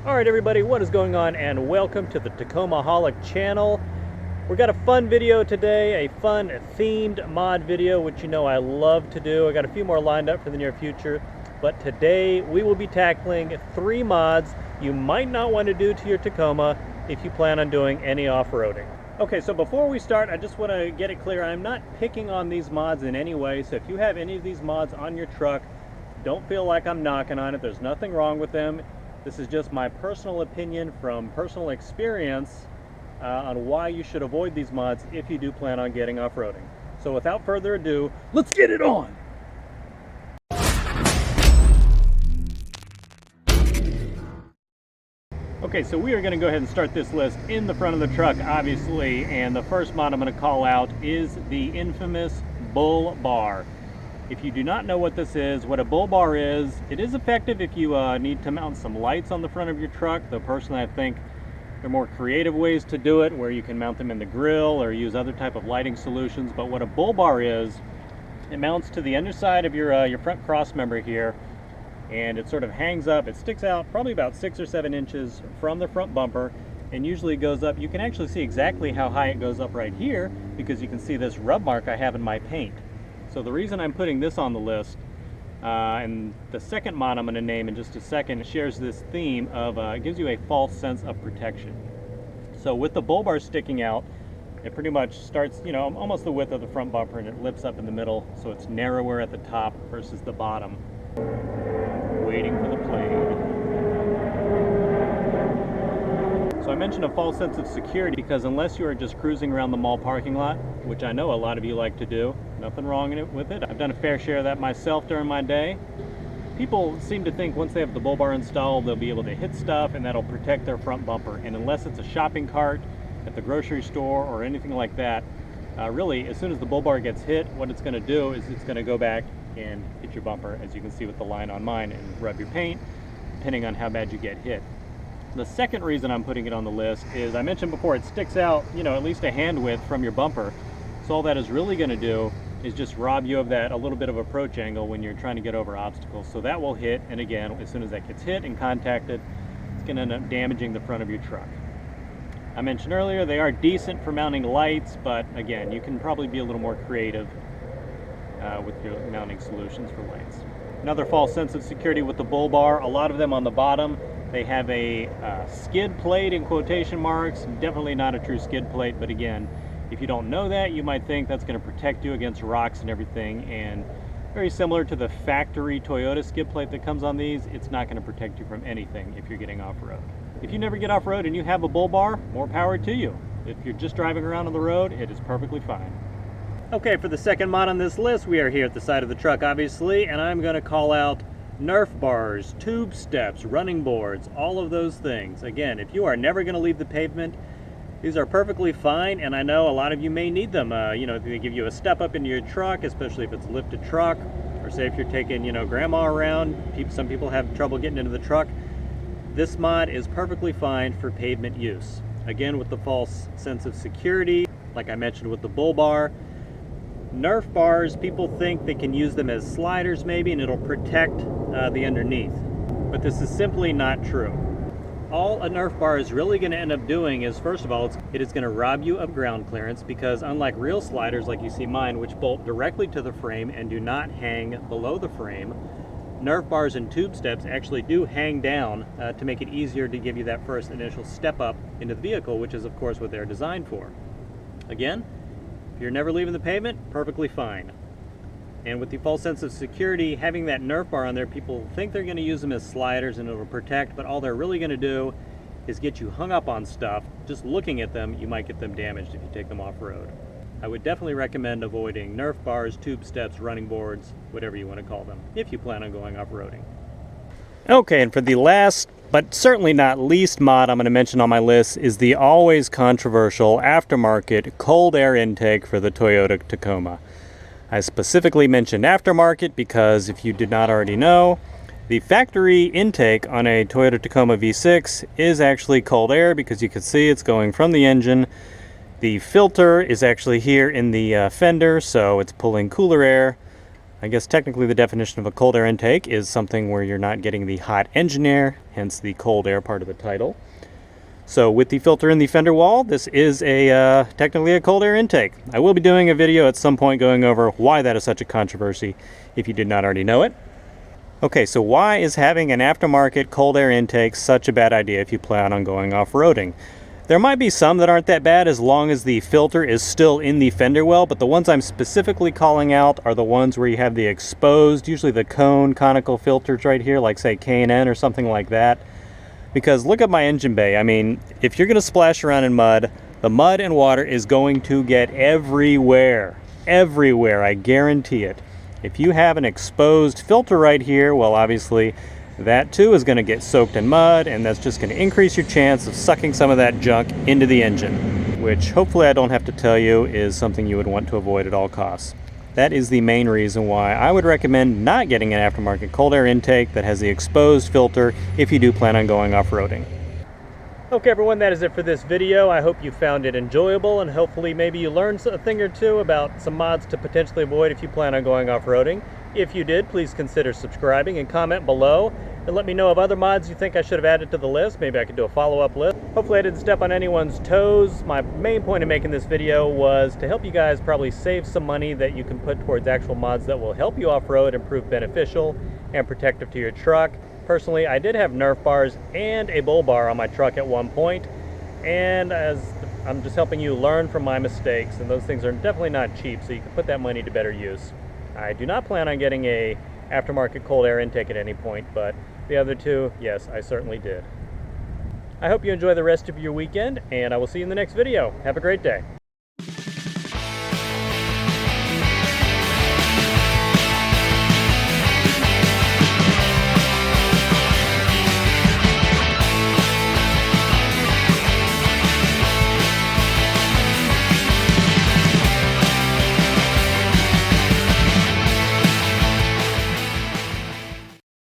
Alright everybody, what is going on, and welcome to the Tacomaholic channel. We got a fun video today, a fun themed mod video, which you know I love to do. I got a few more lined up for the near future, but today we will be tackling 3 mods you might not want to do to your Tacoma if you plan on doing any off-roading. Okay, so before we start, I just want to get it clear, I'm not picking on these mods in any way, so if you have any of these mods on your truck, don't feel like I'm knocking on it. There's nothing wrong with them. This is just my personal opinion from personal experience on why you should avoid these mods if you do plan on getting off-roading. So without further ado, let's get it on! Okay, so we are going to go ahead and start this list in the front of the truck, obviously, and the first mod I'm going to call out is the infamous Bullbar. If you do not know what this is, what a Bullbar is, it is effective if you need to mount some lights on the front of your truck. Though personally I think there are more creative ways to do it, where you can mount them in the grill or use other type of lighting solutions. But what a Bullbar is, it mounts to the underside of your front cross member here, and it sort of hangs up. It sticks out probably about 6 or 7 inches from the front bumper, and usually goes up. You can actually see exactly how high it goes up right here, because you can see this rub mark I have in my paint. So the reason I'm putting this on the list, and the second mod I'm going to name in just a second, shares this theme of it gives you a false sense of protection. So with the Bullbar sticking out, it pretty much starts, you know, almost the width of the front bumper, and it lips up in the middle, so it's narrower at the top versus the bottom. Waiting for the plane. So I mentioned a false sense of security because unless you are just cruising around the mall parking lot, which I know a lot of you like to do, nothing wrong with it. I've done a fair share of that myself during my day. People seem to think once they have the Bullbar installed, they'll be able to hit stuff and that'll protect their front bumper. And unless it's a shopping cart at the grocery store or anything like that, really, as soon as the Bullbar gets hit, what it's going to do is it's going to go back and hit your bumper, as you can see with the line on mine, and rub your paint, depending on how bad you get hit. The second reason I'm putting it on the list is, I mentioned before, it sticks out, you know, at least a hand width from your bumper. So all that is really going to do is just rob you of that a little bit of approach angle when you're trying to get over obstacles. So that will hit, and again, as soon as that gets hit and contacted, it's going to end up damaging the front of your truck. I mentioned earlier they are decent for mounting lights, but again, you can probably be a little more creative with your mounting solutions for lights. Another false sense of security with the Bullbar, a lot of them on the bottom, they have a skid plate in quotation marks. Definitely not a true skid plate, but again, if you don't know that, you might think that's going to protect you against rocks and everything, and very similar to the factory Toyota skid plate that comes on these, it's not going to protect you from anything if you're getting off-road. If you never get off-road and you have a Bullbar, more power to you. If you're just driving around on the road, it is perfectly fine. Okay, for the second mod on this list, we are here at the side of the truck, obviously, and I'm going to call out Nerf Bars, tube steps, running boards, all of those things. Again, if you are never going to leave the pavement, these are perfectly fine, and I know a lot of you may need them. You know, they give you a step up into your truck, especially if it's a lifted truck, or say if you're taking, you know, grandma around. Some people have trouble getting into the truck. This mod is perfectly fine for pavement use. Again, with the false sense of security, like I mentioned with the Bullbar. Nerf bars, people think they can use them as sliders maybe, and it'll protect the underneath. But this is simply not true. All a Nerf bar is really going to end up doing is, first of all, it is going to rob you of ground clearance, because unlike real sliders like you see mine, which bolt directly to the frame and do not hang below the frame, Nerf bars and tube steps actually do hang down to make it easier to give you that first initial step up into the vehicle, which is of course what they're designed for. Again, if you're never leaving the pavement, perfectly fine. And with the false sense of security, having that Nerf bar on there, people think they're going to use them as sliders and it'll protect, but all they're really going to do is get you hung up on stuff. Just looking at them, you might get them damaged if you take them off-road. I would definitely recommend avoiding Nerf bars, tube steps, running boards, whatever you want to call them, if you plan on going off-roading. Okay, and for the last, but certainly not least mod I'm going to mention on my list is the always controversial aftermarket cold air intake for the Toyota Tacoma. I specifically mentioned aftermarket because if you did not already know, the factory intake on a Toyota Tacoma V6 is actually cold air, because you can see it's going from the engine. The filter is actually here in the fender, so it's pulling cooler air I guess technically the definition of a cold air intake is something where you're not getting the hot engine air, hence the cold air part of the title. So with the filter in the fender wall, this is technically a cold air intake. I will be doing a video at some point going over why that is such a controversy, if you did not already know it. Okay, so why is having an aftermarket cold air intake such a bad idea if you plan on going off-roading? There might be some that aren't that bad as long as the filter is still in the fender well, but the ones I'm specifically calling out are the ones where you have the exposed, usually the conical filters right here, like say K&N or something like that. Because look at my engine bay. I mean, if you're going to splash around in mud, the mud and water is going to get everywhere. Everywhere, I guarantee it. If you have an exposed filter right here, well, obviously that too is going to get soaked in mud, and that's just going to increase your chance of sucking some of that junk into the engine, which hopefully I don't have to tell you is something you would want to avoid at all costs. That is the main reason why I would recommend not getting an aftermarket cold air intake that has the exposed filter if you do plan on going off-roading. Okay everyone, that is it for this video. I hope you found it enjoyable, and hopefully maybe you learned a thing or two about some mods to potentially avoid if you plan on going off-roading. If you did, please consider subscribing and comment below and let me know of other mods you think I should have added to the list. Maybe I could do a follow-up list. Hopefully I didn't step on anyone's toes. My main point in making this video was to help you guys probably save some money that you can put towards actual mods that will help you off-road and prove beneficial and protective to your truck. Personally, I did have Nerf Bars and a Bullbar on my truck at one point, and as I'm just helping you learn from my mistakes, and those things are definitely not cheap, so you can put that money to better use. I do not plan on getting a aftermarket cold air intake at any point, but the other two, yes, I certainly did. I hope you enjoy the rest of your weekend, and I will see you in the next video. Have a great day.